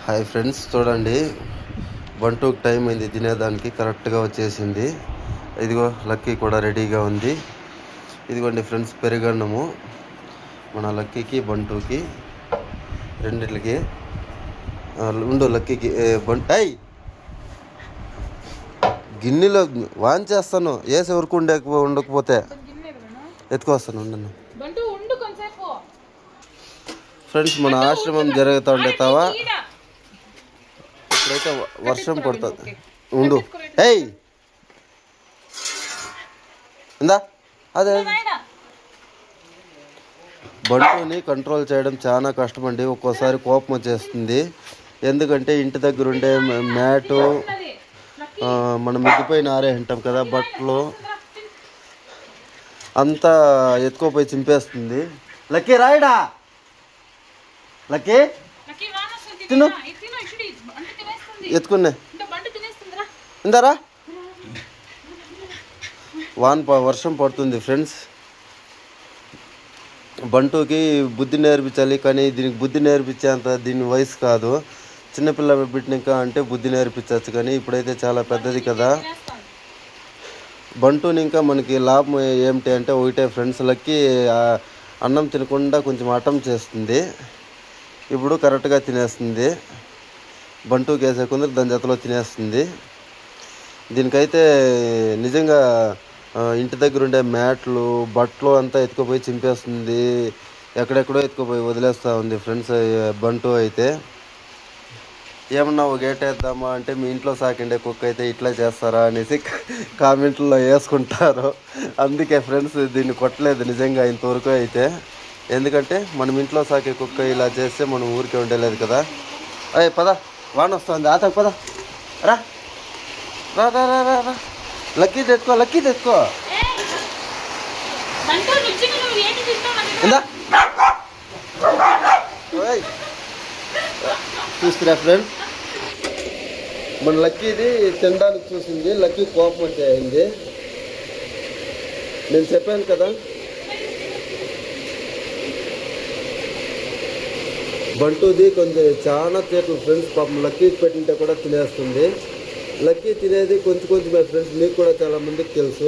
Hi friends, చూడండి బంటూకి time అయింది, తినేదానికి కరెక్ట్గా వచ్చేసింది. ఇదిగో లక్కీ కూడా రెడీగా ఉంది. ఇదిగోండి ఫ్రెండ్స్, పెరుగన్నము మన లక్కీకి బంటూకి రెండిట్లకి. ఉండు లక్కీకి అయ్ గిన్నెలో వాన్ చేస్తాను, వేసి ఎవరికి ఉండకపోతే ఎత్తుకొస్తాను. ఉండను ఫ్రెండ్స్, మన ఆశ్రమం జరుగుతూ ఉండే తావా ఇప్పుడైతే వర్షం పడుతుంది. ఉండు ఏయ్ ఇందా అదే బంటుని కంట్రోల్ చేయడం చాలా కష్టమండి. ఒక్కోసారి కోపం వచ్చేస్తుంది. ఎందుకంటే ఇంటి దగ్గర ఉండే మ్యాటు మనం మిద్దిపైన ఆరేంటాం కదా, బట్టలు అంతా ఎత్తుకోపోయి చింపేస్తుంది. లక్కీ రాయడా, లక్కీ తిను, ఎత్తుకున్నా ఇందారా. వర్షం పడుతుంది ఫ్రెండ్స్. బంటుకి బుద్ధి నేర్పించాలి, కానీ దీనికి బుద్ధి నేర్పించేంత దీని వయసు కాదు. చిన్నపిల్ల బిడ్డనిక అంటే బుద్ధి నేర్పించవచ్చు, కానీ ఇప్పుడైతే చాలా పెద్దది కదా. బంటుని ఇంకా మనకి లాభం ఏమిటి అంటే ఒకటే ఫ్రెండ్స్, లక్కీ అన్నం తినకుండా కొంచెం హఠం చేస్తుంది. ఇప్పుడు కరెక్ట్గా తినేస్తుంది. బంటుకి వేసే కొందరు దాని జతలో తినేస్తుంది. దీనికైతే నిజంగా ఇంటి దగ్గర ఉండే మ్యాట్లు బట్టలు అంతా ఎత్తుకుపోయి చింపేస్తుంది. ఎక్కడెక్కడో ఎత్తుకుపోయి వదిలేస్తూ ఉంది ఫ్రెండ్స్ బంటు అయితే. ఏమన్నా ఒక గేట్ వేద్దామా అంటే మీ ఇంట్లో సాకిండే కుక్క అయితే ఇట్లా చేస్తారా అనేసి కామెంట్లో వేసుకుంటారు. అందుకే ఫ్రెండ్స్ దీన్ని కొట్టలేదు నిజంగా ఇంతవరకు అయితే. ఎందుకంటే మనం ఇంట్లో సాకే కుక్క ఇలా చేస్తే మనం ఊరికే ఉండలేదు కదా. అయ్యి పద, వాన వస్తుంది, ఆతకు పద, రా రా రా రా రా. లక్కీ తెచ్చుకో, లక్కీ తెచ్చుకో. చూస్తున్నా ఫ్రెండ్, మన లక్కీది తినడానికి చూసింది. లక్కీ కోపం వచ్చేయండి. నేను చెప్పాను కదా, బంటుది కొంచెం చాలా చేతులు ఫ్రెండ్స్. పాపం లక్కీకి పెట్టింటే కూడా తినేస్తుంది. లక్కీ తినేది కొంచెం కొంచెమే ఫ్రెండ్స్, మీకు కూడా చాలా మందికి తెలుసు.